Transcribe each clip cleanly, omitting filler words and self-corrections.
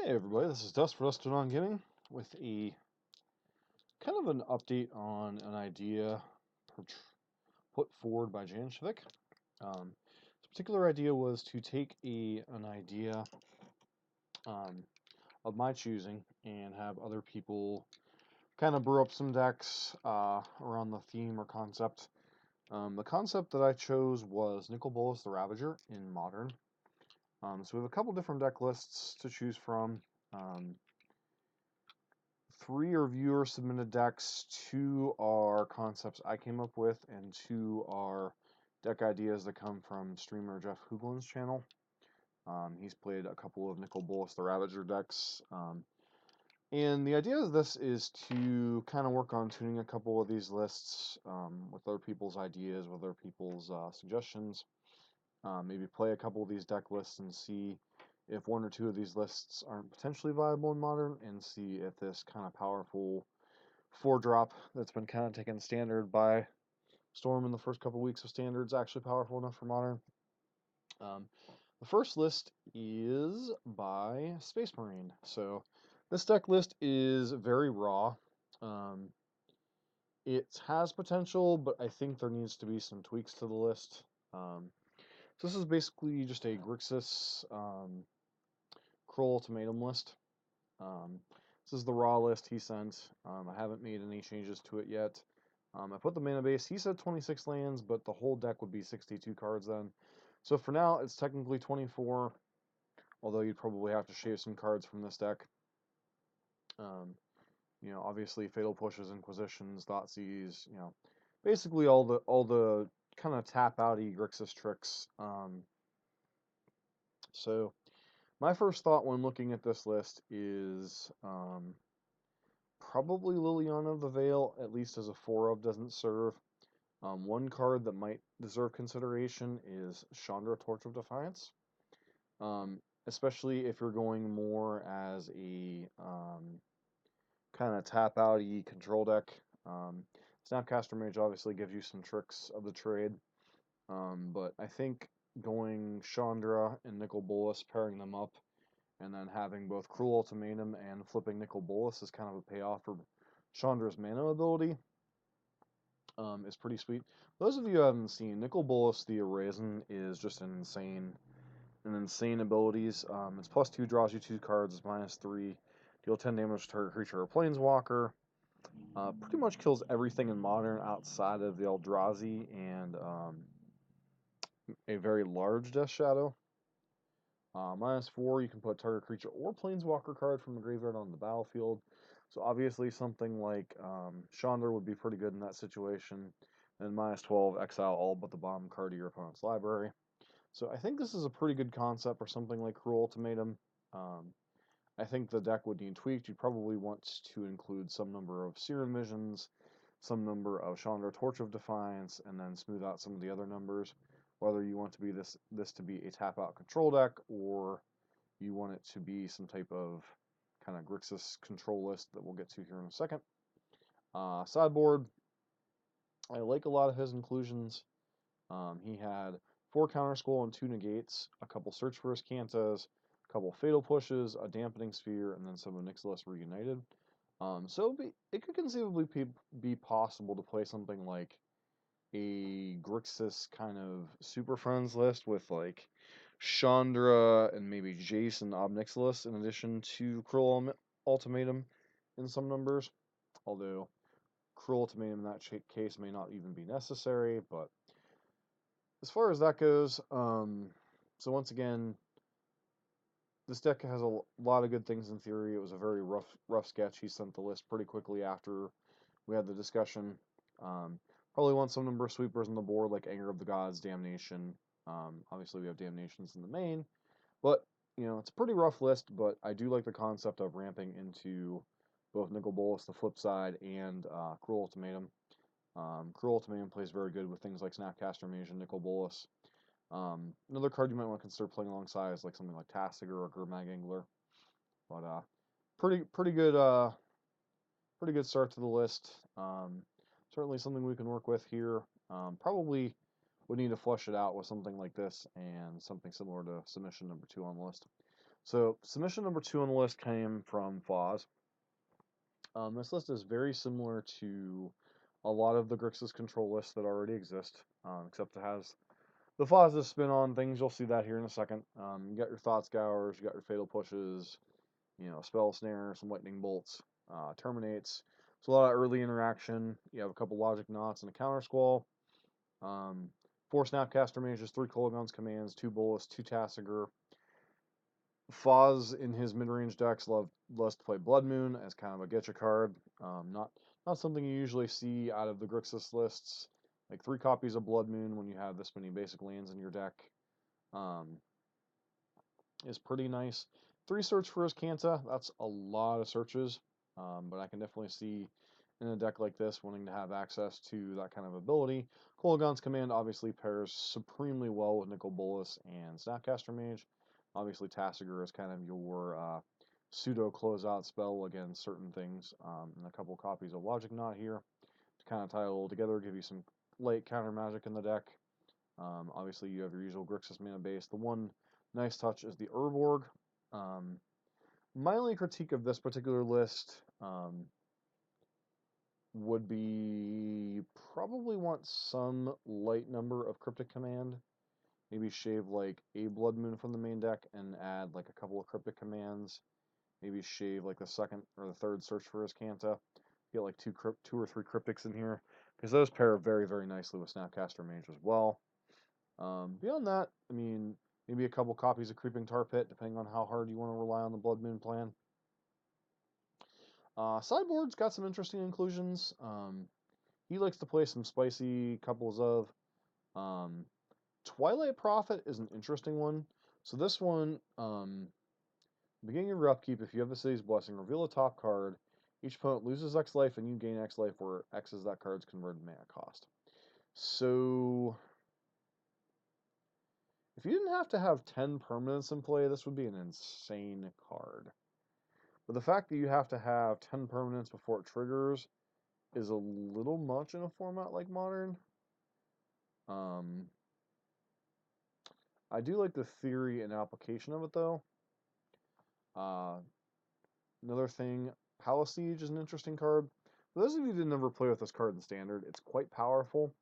Hey everybody, this is Dust for Dust on Gaming with a kind of an update on an idea put forward by Janshevik. This particular idea was to take an idea of my choosing and have other people kind of brew up some decks around the theme or concept. The concept that I chose was Nicol Bolas the Ravager in Modern. So we have a couple different deck lists to choose from. 3 are viewer submitted decks, 2 are concepts I came up with, and 2 are deck ideas that come from streamer Jeff Hoogland's channel. He's played a couple of Nicol Bolas the Ravager decks. And the idea of this is to kind of work on tuning a couple of these lists with other people's ideas, with other people's suggestions. Maybe play a couple of these deck lists and see if 1 or 2 of these lists aren't potentially viable in Modern, and see if this kind of powerful 4-drop that's been kind of taken standard by storm in the first couple weeks of Standard is actually powerful enough for Modern. The first list is by Space Marine. So this deck list is very raw. It has potential, but I think there needs to be some tweaks to the list. So this is basically just a Crixus Cruel Ultimatum list. This is the raw list he sent. I haven't made any changes to it yet. I put the mana base. He said 26 lands, but the whole deck would be 62 cards then. So for now, it's technically 24, although you'd probably have to shave some cards from this deck. Obviously Fatal Pushes, Inquisitions, Thoughtseize, basically all the kind of tap-outy Grixis tricks. So my first thought when looking at this list is probably Liliana of the Veil, at least as a 4-of, doesn't serve. One card that might deserve consideration is Chandra, Torch of Defiance. Especially if you're going more as a kind of tap-outy control deck. Snapcaster Mage obviously gives you some tricks of the trade, but I think going Chandra and Nicol Bolas, pairing them up, and then having both Cruel Ultimatum and flipping Nicol Bolas is kind of a payoff for Chandra's mana ability. Is pretty sweet. Those of you who haven't seen, Nicol Bolas the Erasin is just an insane abilities. It's +2, draws you 2 cards, it's -3, deal 10 damage to target creature or planeswalker. Pretty much kills everything in Modern outside of the Eldrazi and a very large Death Shadow. -4, you can put target creature or planeswalker card from the graveyard on the battlefield. So obviously something like Chandra would be pretty good in that situation. And -12, exile all but the bottom card of your opponent's library. So I think this is a pretty good concept for something like Cruel Ultimatum. I think the deck would need tweaked. You'd probably want to include some number of Serum Visions, some number of Chandra Torch of Defiance, and then smooth out some of the other numbers. Whether you want to be this to be a tap-out control deck, or you want it to be some type of kind of Grixis control list that we'll get to here in a second. Sideboard, I like a lot of his inclusions. He had 4 Counter Scroll and 2 Negates, a couple Search for Azcantas, a couple Fatal Pushes, a Dampening Sphere, and then some of Nixilis Reunited. So it could conceivably be possible to play something like a Grixis kind of Super Friends list with like Chandra and maybe Jason Ob Nixilis in addition to Cruel Ultimatum in some numbers. Although Cruel Ultimatum in that case may not even be necessary, but as far as that goes, so once again, this deck has a lot of good things in theory. It was a very rough sketch. He sent the list pretty quickly after we had the discussion. Probably want some number of sweepers on the board, like Anger of the Gods, Damnation. Obviously, we have Damnations in the main, but it's a pretty rough list. But I do like the concept of ramping into both Nicol Bolas, the flip side, and Cruel Ultimatum. Cruel Ultimatum plays very good with things like Snapcaster Mage and Nicol Bolas. Another card you might want to consider playing alongside is like something like Tasigur or Gurmag Angler. But pretty good start to the list. Certainly something we can work with here. Probably would need to flush it out with something like this and something similar to submission number 2 on the list. So submission number 2 on the list came from Foz. This list is very similar to a lot of the Grixis control lists that already exist, except it has the Foz's spin on things. You'll see that here in a second. You got your Thought Scours, you got your Fatal Pushes, Spell Snare, some Lightning Bolts, Terminates. So a lot of early interaction. You have a couple Logic Knots and a Counter Squall. 4 Snapcaster Mages, 3 Kolaghan's Commands, 2 Bolas, 2 Tasigur. Foz in his mid-range decks loves to play Blood Moon as kind of a getcha card. Not something you usually see out of the Grixis lists. Like 3 copies of Blood Moon when you have this many basic lands in your deck is pretty nice. 3 search for his Kanta, that's a lot of searches, but I can definitely see in a deck like this wanting to have access to that kind of ability. Kolaghan's Command obviously pairs supremely well with Nicol Bolas and Snapcaster Mage. Obviously, Tasigur is kind of your pseudo closeout spell against certain things, and a couple copies of Logic Knot here to kind of tie it all together, give you some late counter magic in the deck. Obviously, you have your usual Grixis mana base. The one nice touch is the Urborg. My only critique of this particular list would be probably want some light number of Cryptic Command. Maybe shave like a Blood Moon from the main deck and add like a couple of Cryptic Commands. Maybe shave like the second or the third search for his Kanta. Get like two or three Cryptics in here because those pair very, very nicely with Snapcaster Mage as well. Beyond that, I mean, maybe a couple copies of Creeping Tar Pit, depending on how hard you want to rely on the Blood Moon plan. Sideboard's got some interesting inclusions. He likes to play some spicy couples of. Twilight Prophet is an interesting one. So this one, beginning of your upkeep, if you have the City's Blessing, reveal a top card. Each opponent loses X life and you gain X life, where X is that card's converted mana cost. So if you didn't have to have 10 permanents in play, this would be an insane card. But the fact that you have to have 10 permanents before it triggers is a little much in a format like Modern. I do like the theory and application of it, though. Another thing, Palace Siege is an interesting card. For those of you who never play with this card in Standard, it's quite powerful.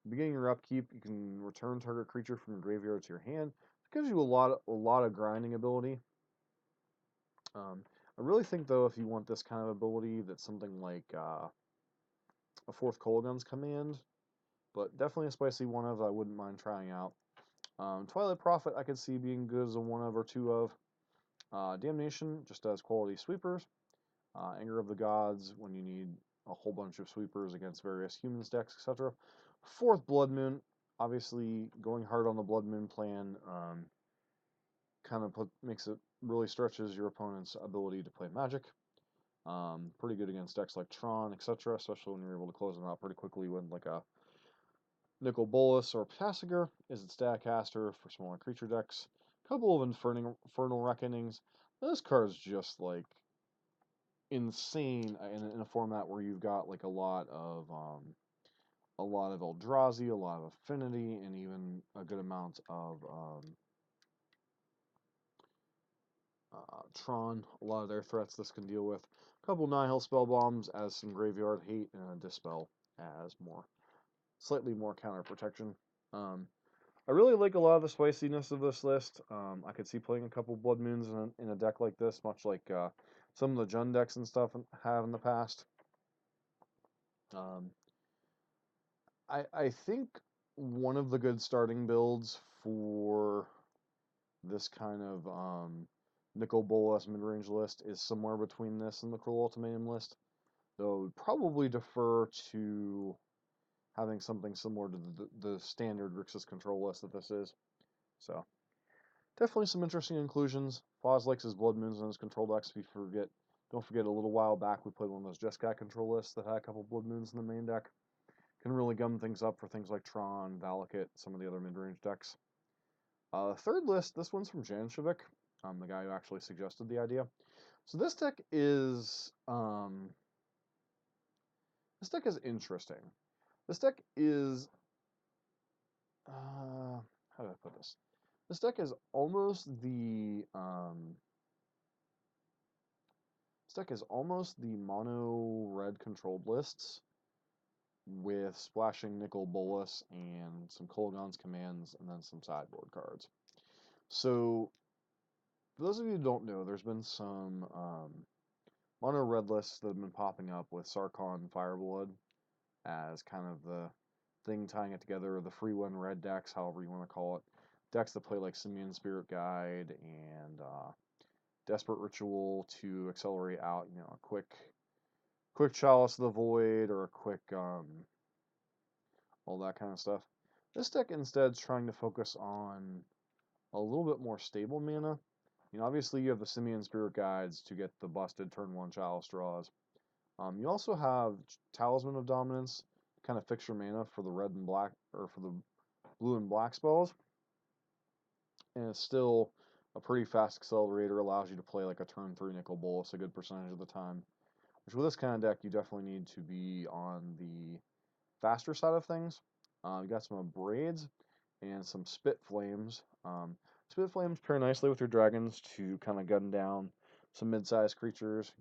Beginning your upkeep, you can return target creature from your graveyard to your hand. It gives you a lot of grinding ability. I really think, though, if you want this kind of ability, that's something like a 4th Kolaghan's Command, but definitely a spicy one of I wouldn't mind trying out. Twilight Prophet I could see being good as a one of or two of. Damnation just does quality sweepers. Anger of the Gods when you need a whole bunch of sweepers against various humans decks, etc. 4th Blood Moon, obviously going hard on the Blood Moon plan kind of makes it really stretches your opponent's ability to play Magic. Pretty good against decks like Tron, etc., especially when you're able to close them out pretty quickly with like a Nicol Bolas or Tasigur is its Statcaster for smaller creature decks. A couple of Infernal Reckonings. This card is just like insane in a format where you've got like a lot of Eldrazi, a lot of Affinity, and even a good amount of Tron. A lot of their threats this can deal with. A couple Nihil spell bombs as some graveyard hate, and a Dispel as slightly more counter protection. I really like a lot of the spiciness of this list. I could see playing a couple Blood Moons in a deck like this, much like some of the Jund decks and stuff have in the past. I think one of the good starting builds for this kind of Nicol Bolas mid-range list is somewhere between this and the Cruel Ultimatum list, though I would probably defer to having something similar to the standard Grixis control list that this is. So, definitely some interesting inclusions. Foz likes his Blood Moons and his control decks. If you don't forget a little while back we played one of those Jeskai control lists that had a couple Blood Moons in the main deck. Can really gum things up for things like Tron, Valakut, some of the other mid-range decks. Third list, this one's from Janshevik, the guy who actually suggested the idea. So this deck is interesting. This deck is how do I put this? This deck is almost the deck is almost the mono red controlled lists with splashing Nicol Bolas and some Kolaghan's commands and then some sideboard cards. So, for those of you who don't know, there's been some mono red lists that have been popping up with Sarkhan Fireblood as kind of the thing tying it together, the free one red decks, however you want to call it. Decks that play like Simian Spirit Guide and Desperate Ritual to accelerate out, you know, a quick Chalice of the Void or a quick all that kind of stuff. This deck instead is trying to focus on a little bit more stable mana. You know, obviously you have the Simian Spirit Guides to get the busted turn 1 Chalice draws. You also have Talisman of Dominance, kind of fix your mana for the red and black, or for the blue and black spells. And it's still a pretty fast accelerator, allows you to play like a turn 3 Nicol Bolas a good percentage of the time. Which with this kind of deck, you definitely need to be on the faster side of things. You got some Braids and some Spit Flames. Spit Flames pair nicely with your dragons to kind of gun down some mid-sized creatures.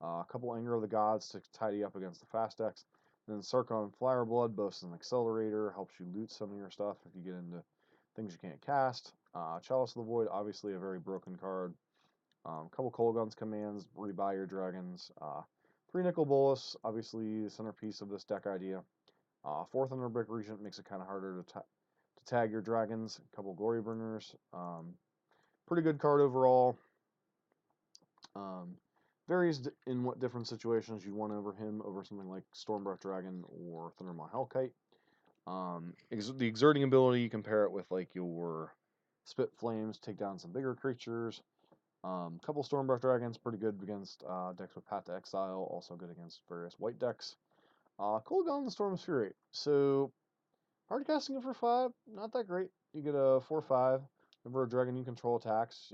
A couple Anger of the Gods to tidy up against the fast decks. And then Sarkhan Fireblood boasts an accelerator, helps you loot some of your stuff if you get into things you can't cast. Chalice of the Void, obviously a very broken card. A couple Kolaghan's commands, rebuy your dragons. 3 Nicol Bolas, obviously the centerpiece of this deck idea. 4th Underbrick Regent makes it kind of harder to tag your dragons. A couple Glory Burners. Pretty good card overall. Varies in what different situations you want over him, over something like Stormbreath Dragon or Thundermaw Hellkite. The exerting ability, you compare it with like your Spit Flames, take down some bigger creatures. Couple Stormbreath Dragons, pretty good against decks with Path to Exile, also good against various white decks. Kolaghan the Storm's Fury. So, hard casting it for 5, not that great. You get a 4/5. Whenever a dragon you control attacks,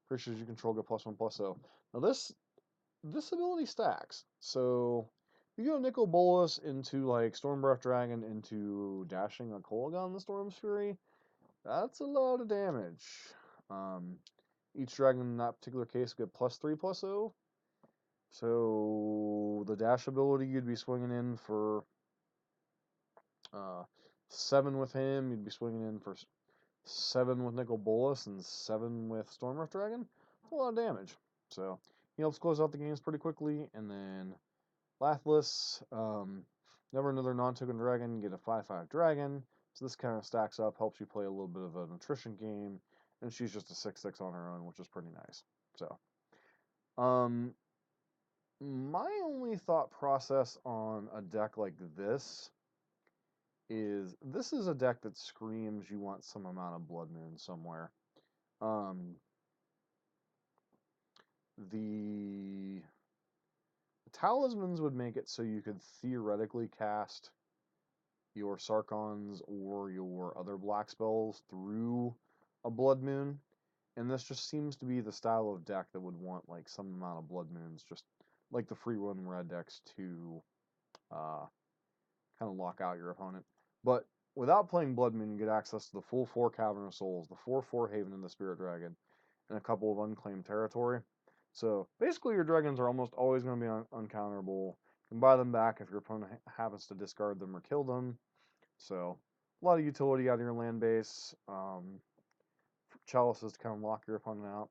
creatures you control get +1/+0. Now this ability stacks. So, you go Nicol Bolas into like Stormbreath Dragon into dashing a Kolaghan the Storm's Fury. That's a lot of damage. Each dragon in that particular case get +3/+0. So the dash ability you'd be swinging in for 7 with him. You'd be swinging in for 7 with Nicol Bolas and 7 with Stormbreath Dragon. That's a lot of damage. So he helps close out the games pretty quickly. And then Lathless, never another non-token dragon. Get a 5/5 dragon. So this kind of stacks up, helps you play a little bit of an attrition game. And she's just a 6/6 on her own, which is pretty nice. So, my only thought process on a deck like this is a deck that screams you want some amount of Blood Moon somewhere. The talismans would make it so you could theoretically cast your Sarkhans or your other black spells through a Blood Moon. And this just seems to be the style of deck that would want like some amount of Blood Moons, just like the free one red decks to kind of lock out your opponent. But without playing Blood Moon, you get access to the full 4 Cavern of Souls, the 4/4 Haven of the Spirit Dragon, and a couple of unclaimed territory. So basically, your dragons are almost always going to be uncounterable. You can buy them back if your opponent happens to discard them or kill them. So a lot of utility out of your land base. Chalices to kind of lock your opponent out.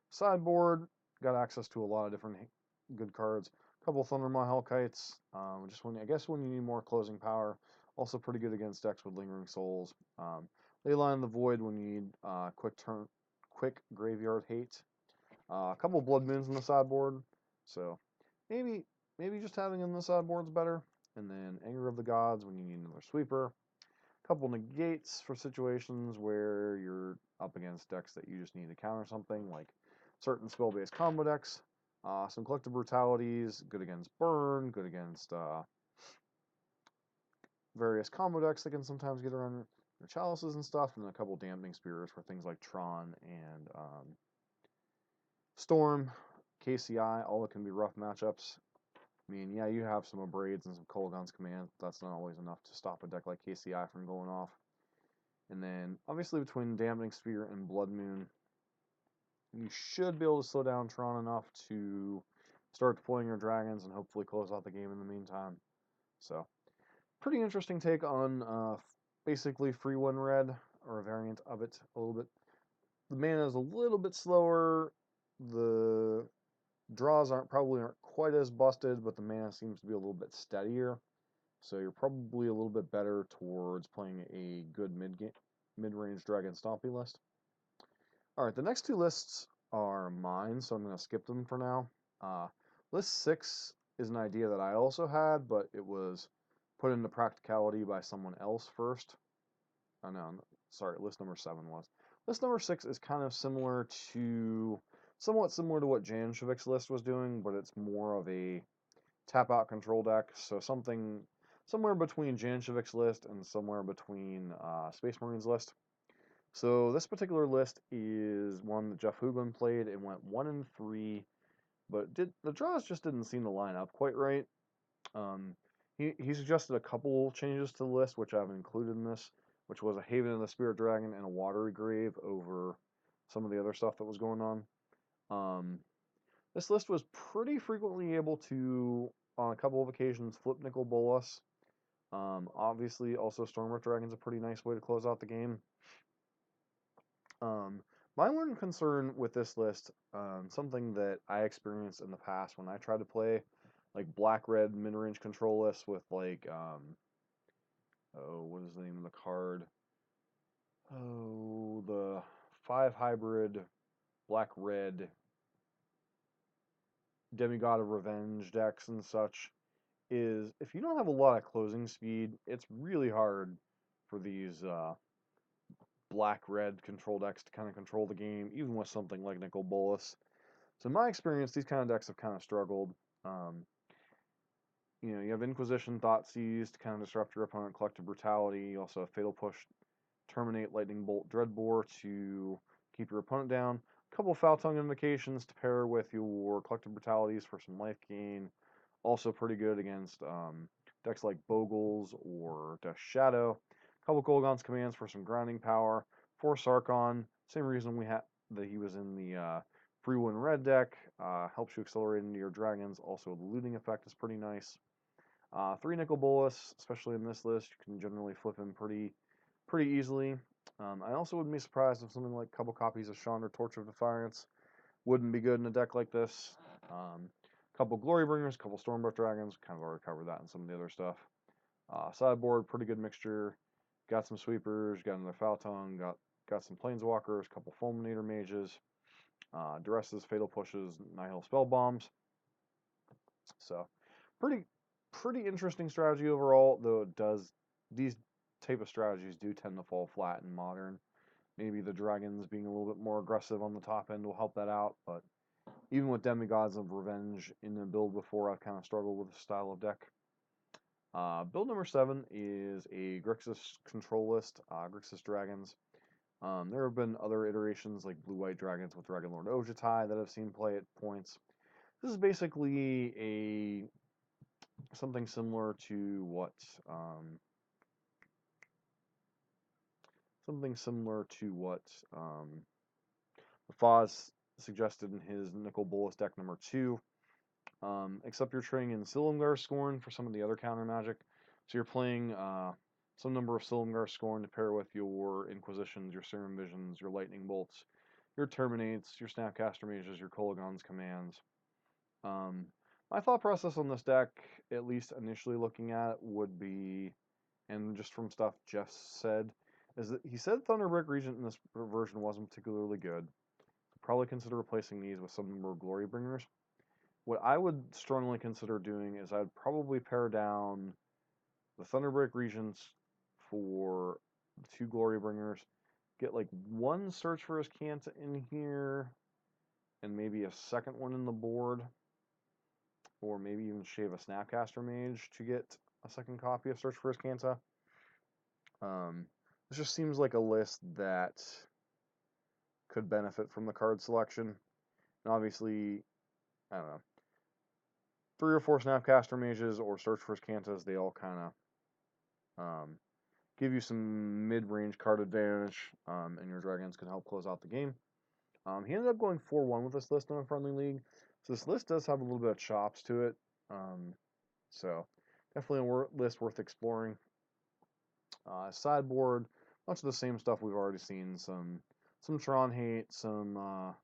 Sideboard, got access to a lot of different good cards. A couple Thundermaw Hellkites, just when you need more closing power. Also pretty good against decks with Lingering Souls. Leyline the Void when you need quick graveyard hate. A couple Blood Moons in the sideboard. So maybe just having in the sideboard's better. And then Anger of the Gods when you need another sweeper. Couple negates for situations where you're up against decks that you just need to counter something, like certain spell-based combo decks. Some Collective Brutalities, good against Burn, good against various combo decks that can sometimes get around your chalices and stuff, and a couple Dampening Spears for things like Tron and Storm, KCI, all that can be rough matchups. I mean, yeah, you have some Abrades and some Kolaghan's commands, but that's not always enough to stop a deck like KCI from going off. And then, obviously, between Dampening Sphere and Blood Moon, you should be able to slow down Tron enough to start deploying your dragons and hopefully close out the game in the meantime. So, pretty interesting take on basically free one red, or a variant of it a little bit. The mana is a little bit slower. The draws probably aren't quite as busted, but the mana seems to be a little bit steadier. So you're probably a little bit better towards playing a good mid-range Dragon Stompy list. Alright, the next two lists are mine, so I'm going to skip them for now. List 6 is an idea that I also had, but it was put into practicality by someone else first. Oh, no, sorry, list number 7 was. List number 6 is kind of somewhat similar to what Janshevik's list was doing, but it's more of a tap-out control deck, so somewhere between Janshevik's list and somewhere between Space Marine's list. So this particular list is one that Jeff Hoogland played. It went 1-3, but the draws just didn't seem to line up quite right. He suggested a couple changes to the list, which I've included in this, which was a Haven of the Spirit Dragon and a Watery Grave over some of the other stuff that was going on. This list was pretty frequently able to, on a couple of occasions, flip Nicol Bolas. Obviously, also Stormwrath Dragon's a pretty nice way to close out the game. My one concern with this list, something that I experienced in the past when I tried to play like black-red mid-range control lists with like, what is the name of the card? Oh, the 5 hybrid black-red Demigod of Revenge decks and such, is if you don't have a lot of closing speed, it's really hard for these black-red control decks to kind of control the game, even with something like Nicol Bolas. So in my experience, these kind of decks have kind of struggled. You have Inquisition, Thoughtseize to kind of disrupt your opponent, Collective Brutality. You also have Fatal Push, Terminate, Lightning Bolt, Dreadbore to keep your opponent down. A couple Foul Tongue Invocations to pair with your Collective Brutalities for some life gain. Also pretty good against decks like Bogles or Death Shadow. A couple Golgon's Commands for some grounding power. 4 Sarkon, same reason that he was in the free one red deck. Helps you accelerate into your dragons. Also the looting effect is pretty nice. 3 Nicol Bolas, especially in this list, you can generally flip him pretty easily. I also wouldn't be surprised if something like a couple copies of Chandra, Torch of Defiance wouldn't be good in a deck like this. Couple Glorybringers, couple Stormbreath Dragons, kind of already covered that and some of the other stuff. Sideboard, pretty good mixture. Got some Sweepers, got another Foul Tongue, got some Planeswalkers, couple Fulminator Mages, Duresses, Fatal Pushes, Nihil Spell Bombs. So, pretty interesting strategy overall, though these type of strategies do tend to fall flat in Modern. Maybe the Dragons being a little bit more aggressive on the top end will help that out, but even with Demigods of Revenge in the build before, I've kind of struggled with the style of deck. Build number 7 is a Crixus control list, Crixus Dragons. There have been other iterations like Blue-White Dragons with Dragonlord Ojutai that I've seen play at points. This is basically something similar to what Foz suggested in his Nicol Bolas deck number 2. Except you're trading in Silumgar Scorn for some of the other counter magic. So you're playing some number of Silumgar Scorn to pair with your Inquisitions, your Serum Visions, your Lightning Bolts, your Terminates, your Snapcaster Mages, your Kolaghan's Commands. My thought process on this deck, at least initially looking at it, would be, and just from stuff Jeff said, is that he said Thunderbrick Regent in this version wasn't particularly good. Probably consider replacing these with some number of Glorybringers. What I would strongly consider doing is I'd probably pare down the Thunderbreak Regents for the 2 Glorybringers, get like 1 Search for Azcanta in here, and maybe a second one in the board, or maybe even shave a Snapcaster Mage to get a second copy of Search for Azcanta. This just seems like a list that could benefit from the card selection. And obviously, I don't know, 3 or 4 Snapcaster Mages or Search for Azcantas, they all kind of give you some mid-range card advantage, and your dragons can help close out the game. He ended up going 4-1 with this list in a friendly league. So this list does have a little bit of chops to it. So definitely a list worth exploring. Sideboard, much of the same stuff we've already seen. Some Tron hate, some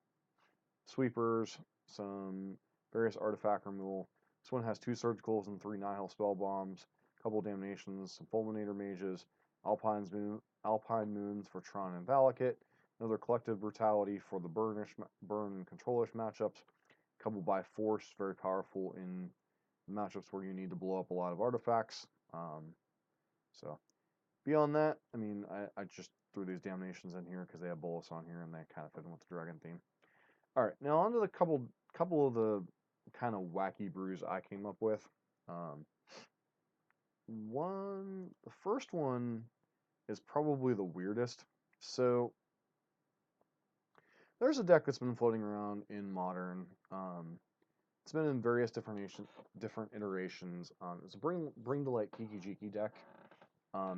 sweepers, some various artifact removal. This one has 2 surgicals and 3 nihil spell bombs, a couple damnations, some fulminator mages, alpine moons for Tron and Valakut, another collective brutality for the burn and controlish matchups, a couple by force, very powerful in matchups where you need to blow up a lot of artifacts. So beyond that, I mean, I just threw these damnations in here because they have Bolas on here and they kind of fit in with the dragon theme. All right, now on to the couple of the kind of wacky brews I came up with. The first one is probably the weirdest. So there's a deck that's been floating around in Modern. It's been in various different iterations. It's a Bring to Light Kiki-Jiki deck.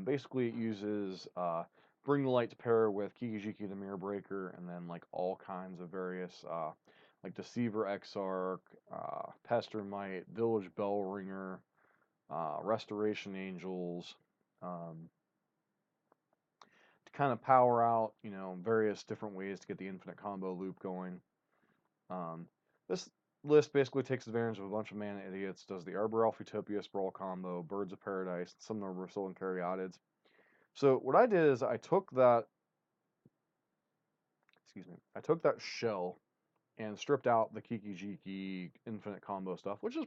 Basically, it uses Bring the Light to pair with Kiki-Jiki the Mirror Breaker, and then like all kinds of various like Deceiver Exarch, Pestermite, Village Bell Ringer, Restoration Angels, to kind of power out, various different ways to get the infinite combo loop going. This list basically takes advantage of a bunch of mana idiots, does the Arbor Elf Utopia Sprawl combo, Birds of Paradise, some of the Resil and Caryatids. So what I did is I took that shell and stripped out the Kiki-Jiki infinite combo stuff, which is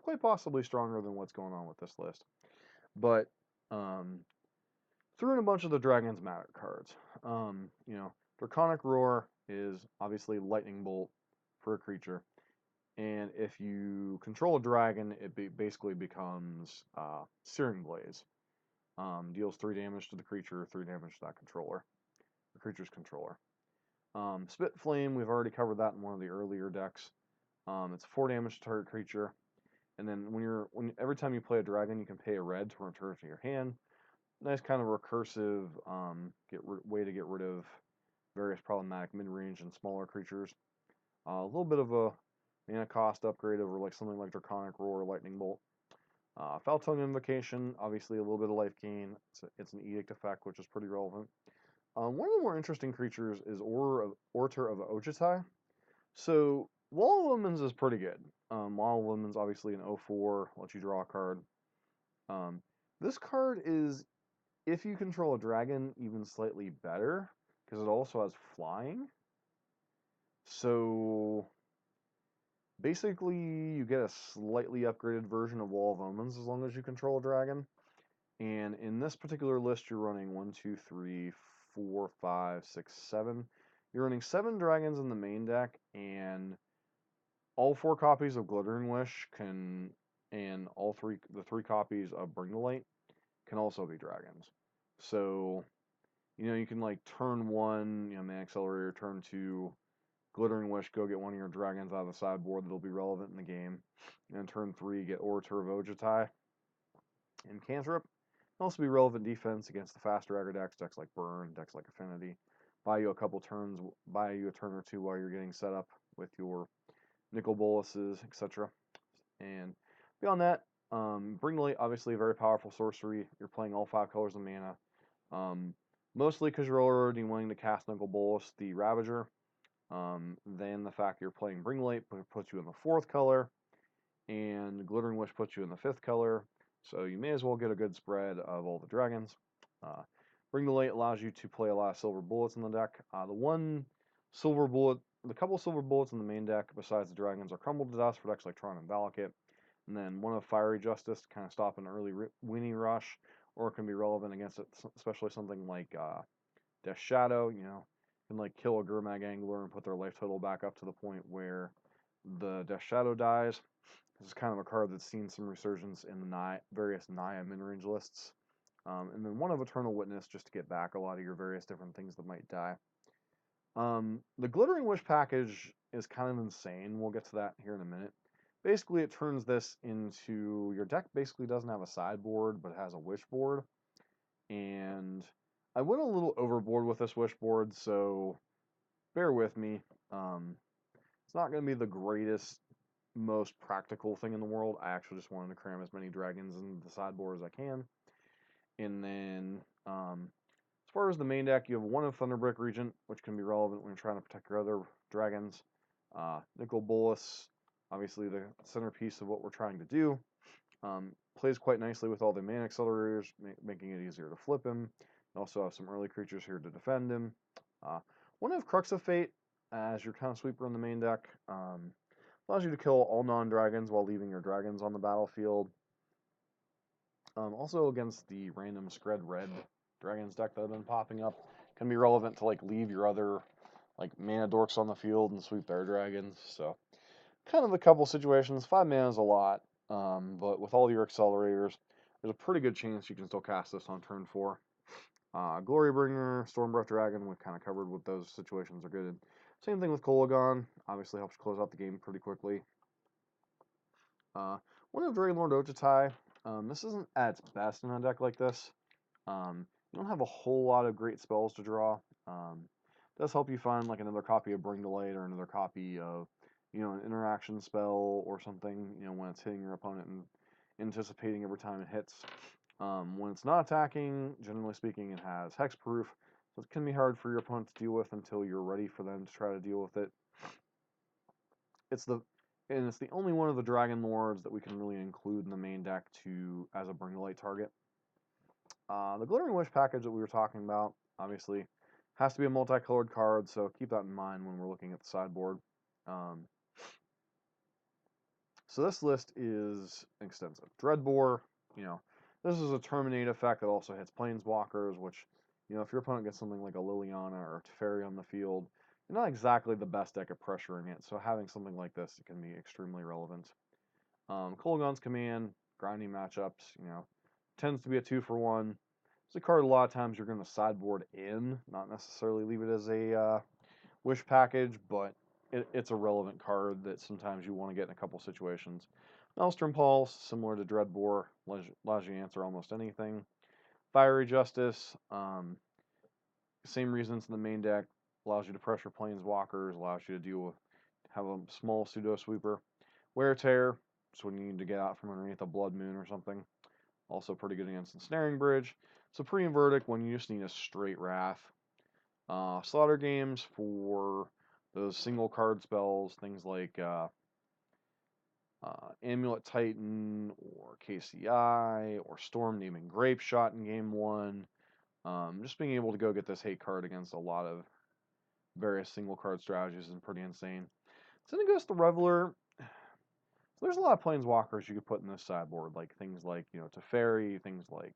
quite possibly stronger than what's going on with this list. But threw in a bunch of the Dragon's Matter cards. Draconic Roar is obviously Lightning Bolt for a creature. And if you control a dragon, it basically becomes Searing Blaze. Deals 3 damage to the creature, 3 damage to that controller, the creature's controller. Spit Flame, we've already covered that in one of the earlier decks. It's 4 damage to target creature, and then every time you play a dragon, you can pay a red to return it to your hand. Nice kind of recursive way to get rid of various problematic mid-range and smaller creatures. A little bit of a mana cost upgrade over like something like Draconic Roar or Lightning Bolt. Foul Tongue Invocation, obviously a little bit of life gain. It's an edict effect, which is pretty relevant. One of the more interesting creatures is Orator of Ojutai. So Wall of Omens is pretty good. Wall of Omens obviously an 0/4, lets you draw a card. This card is, if you control a dragon, even slightly better, because it also has flying. So basically, you get a slightly upgraded version of Wall of Omens as long as you control a dragon. And in this particular list, you're running 1, 2, 3, 4, 5, 6, 7. You're running 7 dragons in the main deck, and all 4 copies of Glittering Wish and the 3 copies of Bring the Light can also be dragons. So, you can like turn 1, Mana Accelerator, turn 2, Glittering Wish, go get one of your dragons out of the sideboard that'll be relevant in the game. And turn 3, get Orator of Ojutai and Cantrip. Also be relevant defense against the faster aggro decks like Burn, decks like Affinity. Buy you a turn or 2 while you're getting set up with your Nicol Bolases, etc. And beyond that, Bring Light, obviously a very powerful sorcery. You're playing all 5 colors of mana. Mostly because you're already willing to cast Nicol Bolas, the Ravager. Then the fact you're playing Bring Light puts you in the 4th color, and Glittering Wish puts you in the 5th color. So you may as well get a good spread of all the dragons. Bring the Light allows you to play a lot of silver bullets in the deck. The couple silver bullets in the main deck, besides the dragons, are Crumble to Dust for decks like Tron and Valakut. And then one of Fiery Justice to kind of stop an early Winnie Rush, or it can be relevant against it, especially something like Death Shadow. Can like kill a Gurmag Angler and put their life total back up to the point where the Death Shadow dies. This is kind of a card that's seen some resurgence in the various Naya min-range lists. And then one of Eternal Witness, just to get back a lot of your various different things that might die. The Glittering Wish package is kind of insane. We'll get to that here in a minute. Basically, it turns this into, your deck basically doesn't have a sideboard, but has a wish board. And I went a little overboard with this wish board, so bear with me. It's not going to be the greatest, most practical thing in the world. I actually just wanted to cram as many dragons into the sideboard as I can. And then, as far as the main deck, you have one of Thunderbrick Regent, which can be relevant when you're trying to protect your other dragons. Nicol Bolas, obviously the centerpiece of what we're trying to do. Plays quite nicely with all the mana accelerators, making it easier to flip him. You also have some early creatures here to defend him. One of Crux of Fate as your kind of sweeper in the main deck. Allows you to kill all non-dragons while leaving your dragons on the battlefield. Also against the random Scred Red dragons deck that have been popping up, can be relevant to like leave your other like mana dorks on the field and sweep their dragons. So kind of a couple situations. 5 mana is a lot, but with all your accelerators, there's a pretty good chance you can still cast this on turn 4. Glorybringer, Stormbreath Dragon, we've kind of covered what those situations are good. Same thing with Kolagon, obviously helps close out the game pretty quickly. One of Dragonlord Ochitai, this isn't at its best in a deck like this. You don't have a whole lot of great spells to draw. It does help you find like another copy of Bring to Light or another copy of, an interaction spell or something, when it's hitting your opponent and anticipating every time it hits. When it's not attacking, generally speaking, it has hexproof, so it can be hard for your opponent to deal with until you're ready for them to try to deal with it. It's the only one of the Dragon Lords that we can really include in the main deck as a Bring to Light target. The Glittering Wish package that we were talking about, obviously, has to be a multicolored card, so keep that in mind when we're looking at the sideboard. So this list is extensive. Dreadbore, this is a Terminate effect that also hits Planeswalkers, which, if your opponent gets something like a Liliana or a Teferi on the field, you're not exactly the best deck at pressuring it, so having something like this can be extremely relevant. Kolagon's Command, grinding matchups, tends to be a 2-for-1. It's a card a lot of times you're going to sideboard in, not necessarily leave it as a wish package, but it's a relevant card that sometimes you want to get in a couple situations. Alistar Impulse, similar to Dreadbore, allows you to answer almost anything. Fiery Justice, same reasons in the main deck, allows you to pressure Planeswalkers, allows you to have a small pseudo sweeper. Wear Tear, so when you need to get out from underneath a Blood Moon or something. Also pretty good against the Snaring Bridge. Supreme Verdict when you just need a straight Wrath. Slaughter Games for those single card spells, things like Amulet Titan or KCI or Storm Naming Grape Shot in game 1. Just being able to go get this hate card against a lot of various single card strategies is pretty insane. So then it goes to Reveler. So there's a lot of Planeswalkers you could put in this sideboard, like things like, Teferi, things like,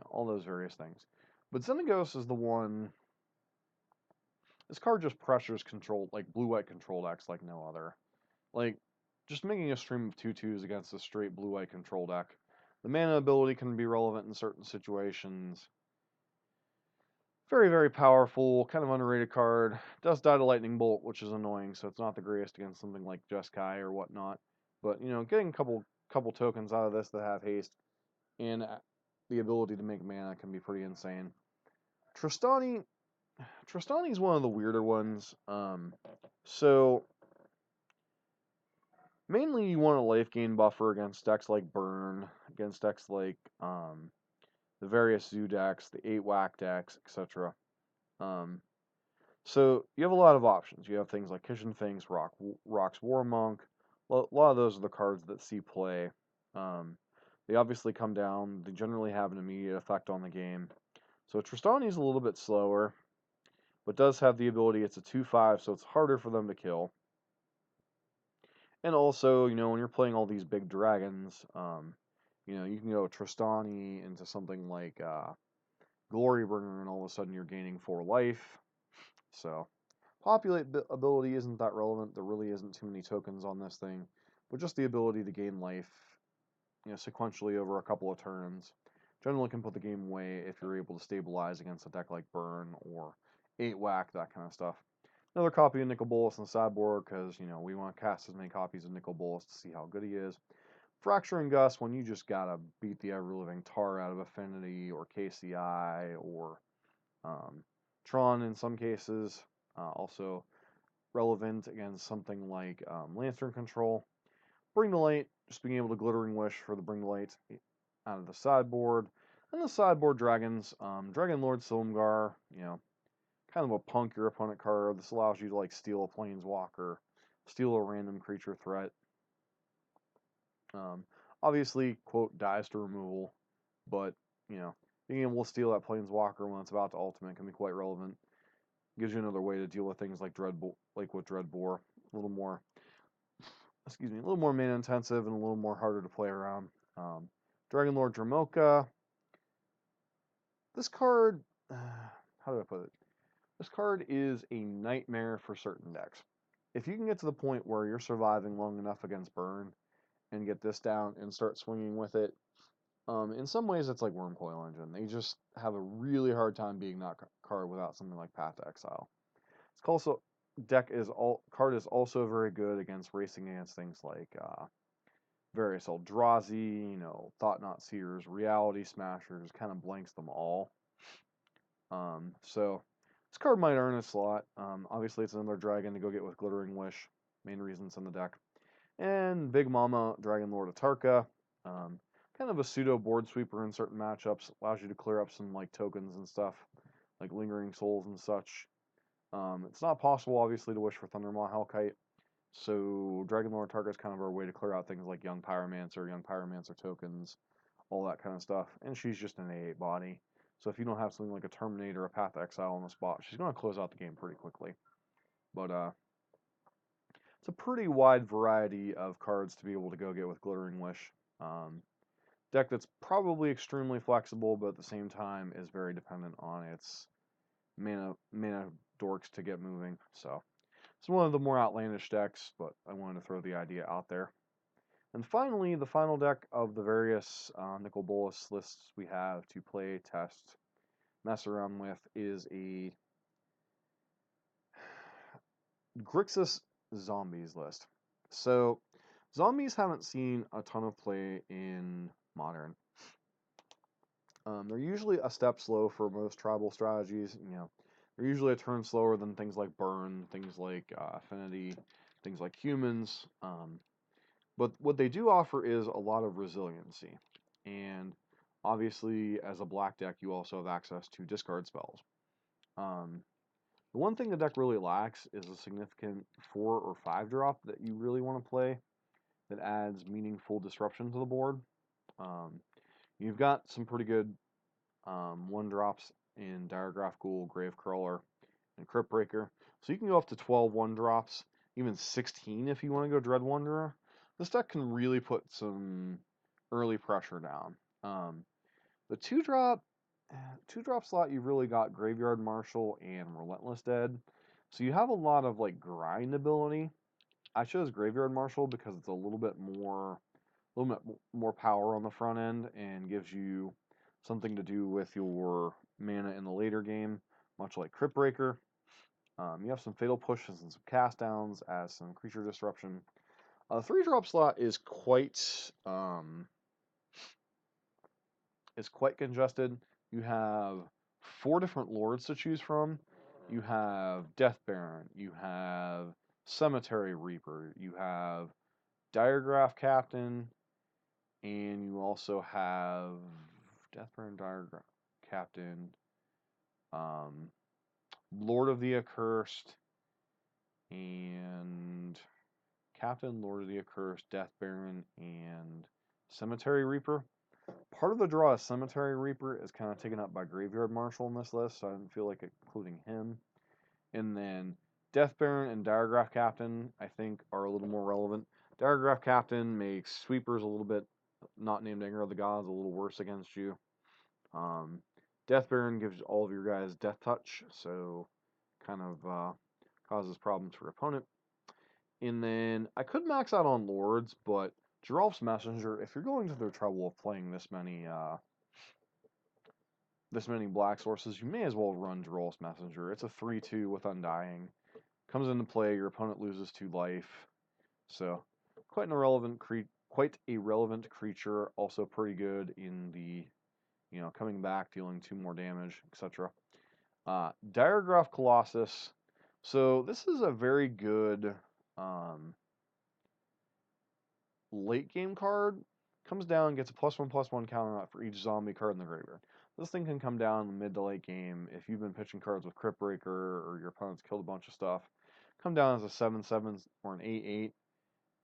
all those various things. But Xenagos is the one. This card just pressures control, like blue-white control decks like no other. Like, just making a stream of 2/2s against a straight blue-white control deck. The mana ability can be relevant in certain situations. Very, very powerful, kind of underrated card. Does die to Lightning Bolt, which is annoying, so it's not the greatest against something like Jeskai or whatnot. But, getting a couple tokens out of this that have haste and the ability to make mana can be pretty insane. Tristani is one of the weirder ones. So mainly you want a life gain buffer against decks like Burn, against decks like the various Zoo decks, the 8-whack decks, etc. So you have a lot of options. You have things like Kitchen Finks, Rock's War Monk. A lot of those are the cards that see play. They obviously come down. They generally have an immediate effect on the game. So Tristani is a little bit slower, but does have the ability. It's a 2/5, so it's harder for them to kill. And also, when you're playing all these big dragons, you can go Tristani into something like Glorybringer, and all of a sudden you're gaining 4 life. So, populate ability isn't that relevant. There really isn't too many tokens on this thing, but just the ability to gain life, sequentially over a couple of turns, generally can put the game away if you're able to stabilize against a deck like Burn or 8-whack, that kind of stuff. Another copy of Nicol Bolas on the sideboard because, we want to cast as many copies of Nicol Bolas to see how good he is. Fracturing Gust when you just gotta beat the ever-living tar out of Affinity or KCI or Tron in some cases. Also relevant against something like Lantern Control. Bring the Light, just being able to Glittering Wish for the Bring the Light out of the sideboard. And the sideboard dragons, Dragon Lord Silumgar, kind of a punk your opponent card. This allows you to like steal a planeswalker, steal a random creature threat. Obviously, quote, dies to removal, but being able to steal that planeswalker when it's about to ultimate can be quite relevant. Gives you another way to deal with things like like with Dreadbore, a little more, a little more mana intensive and a little more harder to play around. Dragon Lord Dramoka. This card, how do I put it? This card is a nightmare for certain decks. If you can get to the point where you're surviving long enough against Burn and get this down and start swinging with it, in some ways it's like Wormcoil Engine. They just have a really hard time beating that card without something like Path to Exile. It's also card is also very good against racing against things like various Eldrazi, Thought-Knot Seers, Reality Smashers, kind of blanks them all. So this card might earn a slot. Obviously, it's another dragon to go get with Glittering Wish. Main reasons in the deck. And Big Mama, Dragon Lord Atarka. Kind of a pseudo board sweeper in certain matchups. Allows you to clear up some like tokens and stuff, like Lingering Souls and such. It's not possible, obviously, to wish for Thundermaw Hellkite. So Dragon Lord Atarka is kind of our way to clear out things like Young Pyromancer tokens, all that kind of stuff. And she's just an A8 body. So if you don't have something like a Terminator or a Path to Exile on the spot, she's going to close out the game pretty quickly. But it's a pretty wide variety of cards to be able to go get with Glittering Wish. Deck that's probably extremely flexible, but at the same time is very dependent on its mana dorks to get moving. So it's one of the more outlandish decks, but I wanted to throw the idea out there. And finally, the final deck of the various Nicol Bolas lists we have to play, test, mess around with is a Crixus Zombies list. So, zombies haven't seen a ton of play in Modern. They're usually a step slow for most tribal strategies. They're usually a turn slower than things like Burn, things like Affinity, things like Humans. But what they do offer is a lot of resiliency. And obviously, as a black deck, you also have access to discard spells. The one thing the deck really lacks is a significant 4 or 5 drop that you really want to play that adds meaningful disruption to the board. You've got some pretty good 1 drops in Diagraph Ghoul, Gravecrawler, and Cryptbreaker. So you can go up to 12 1 drops, even 16 if you want to go Dread Wanderer. This deck can really put some early pressure down. The 2-drop slot, you've really got Graveyard Marshal and Relentless Dead. So you have a lot of like grind ability. I chose Graveyard Marshal because it's a little bit more power on the front end and gives you something to do with your mana in the later game, much like Cryptbreaker. You have some Fatal Pushes and some Cast Downs as some creature disruption. The 3-drop slot is quite congested. You have 4 different lords to choose from. You have Death Baron, you have Cemetery Reaper, you have Diagraph Captain, and you also have Death Baron, Diagraph Captain, Lord of the Accursed, and Captain, Lord of the Accursed, Death Baron, and Cemetery Reaper. Part of the draw of Cemetery Reaper is kind of taken up by Graveyard Marshal in this list, so I didn't feel like including him. And then Death Baron and Diagraph Captain, I think, are a little more relevant. Diagraph Captain makes sweepers a little bit, not named Anger of the Gods, a little worse against you. Death Baron gives all of your guys Death Touch, so kind of causes problems for your opponent. And then I could max out on Lords, but Geralf's Messenger, if you're going to the trouble of playing this many black sources, you may as well run Geralf's Messenger. It's a 3/2 with Undying. Comes into play, your opponent loses 2 life. So quite a relevant creature, also pretty good in the coming back, dealing 2 more damage, etc. Diagraph Colossus. So this is a very good late game card. Comes down, gets a +1/+1 counter for each zombie card in the graveyard. This thing can come down in the mid to late game if you've been pitching cards with Crypt Breaker or your opponent's killed a bunch of stuff. Come down as a 7/7 or an 8/8,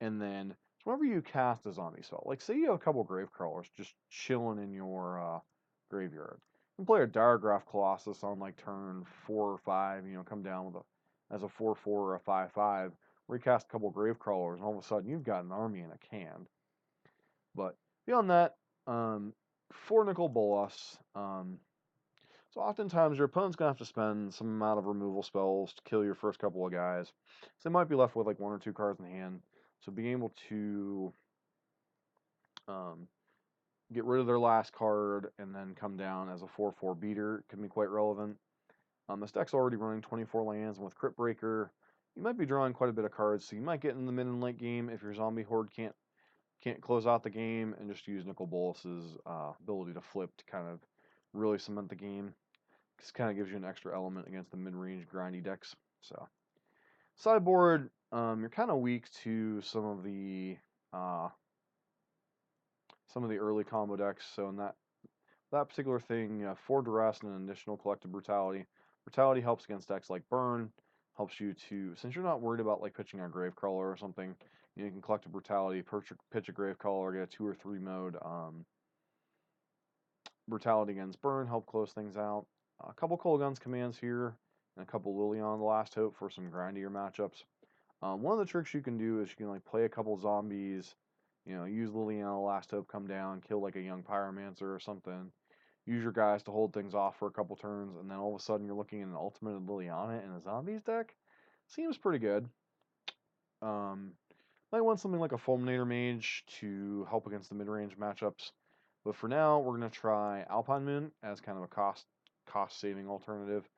and then whenever you cast a zombie spell, like say you have a couple grave crawlers just chilling in your graveyard, you can play a Diagraph Colossus on like turn 4 or 5. Come down with as a 4/4 or a 5/5, where you cast a couple grave crawlers, and all of a sudden you've got an army in a can. But beyond that, for Nicol Bolas, so oftentimes your opponent's gonna have to spend some amount of removal spells to kill your first couple of guys. So they might be left with like 1 or 2 cards in hand. So being able to get rid of their last card and then come down as a 4/4 beater can be quite relevant. This deck's already running 24 lands, and with Crypt Breaker, you might be drawing quite a bit of cards. So you might get in the mid and late game if your zombie horde can't close out the game, and just use Nicol Bolas's ability to flip to kind of really cement the game. This kind of gives you an extra element against the mid-range grindy decks. So sideboard, you're kind of weak to some of the early combo decks. So in that particular thing, 4 duress and an additional collective brutality. Brutality helps against decks like Burn. Helps you to, since you're not worried about like pitching a Gravecrawler or something, you can collect a Brutality, pitch a Gravecrawler, get a 2 or 3 mode Brutality against Burn, help close things out. A couple Cold Guns commands here, and a couple Lilion the Last Hope for some grindier matchups. One of the tricks you can do is you can like play a couple zombies, use Lilion the Last Hope, come down, kill like a young Pyromancer or something. Use your guys to hold things off for a couple turns, and then all of a sudden you're looking at an Ultimate Liliana in a Zombies deck. Seems pretty good. Might want something like a Fulminator Mage to help against the mid-range matchups. But for now, we're going to try Alpine Moon as kind of a cost-saving alternative.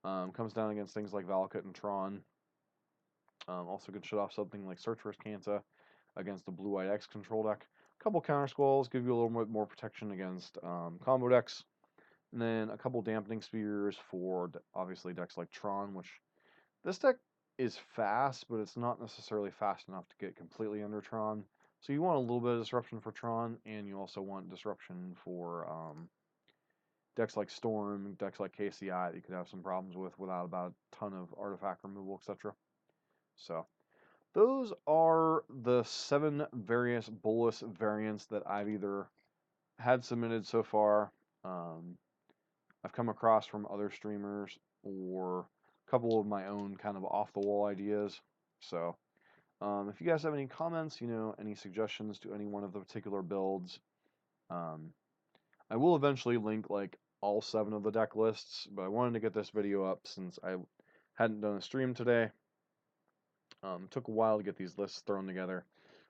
Comes down against things like Valakut and Tron. Also could shut off something like Searchers Kanta against the Blue-White X control deck. A couple Counter Squalls give you a little bit more protection against combo decks. And then a couple Dampening Spears for, obviously, decks like Tron, which this deck is fast, but it's not necessarily fast enough to get completely under Tron. So you want a little bit of disruption for Tron, and you also want disruption for decks like Storm, decks like KCI that you could have some problems with without about a ton of artifact removal, etc. So those are the 7 various Bolas variants that I've either had submitted so far, I've come across from other streamers, or a couple of my own kind of off-the-wall ideas. So if you guys have any comments, any suggestions to any one of the particular builds, I will eventually link like all 7 of the deck lists, but I wanted to get this video up since I hadn't done a stream today. Took a while to get these lists thrown together,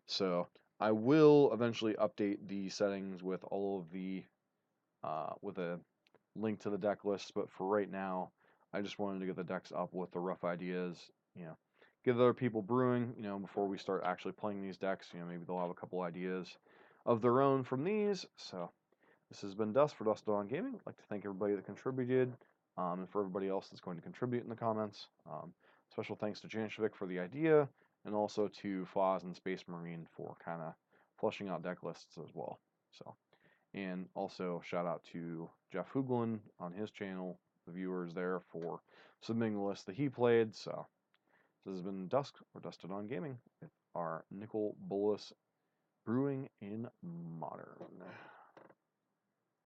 so I will eventually update the settings with all of the with a link to the deck lists. But for right now, I just wanted to get the decks up with the rough ideas. Get other people brewing. Before we start actually playing these decks. Maybe they'll have a couple ideas of their own from these. So this has been Dust for Dust on Gaming. I'd like to thank everybody that contributed, and for everybody else that's going to contribute in the comments. Special thanks to Janshevik for the idea, and also to Foz and Space Marine for kind of fleshing out deck lists as well. So, and also shout out to Jeff Hoogland on his channel, the viewers there, for submitting the list that he played. So this has been Dusk or Dusted on Gaming with our Nicol Bolas Brewing in Modern.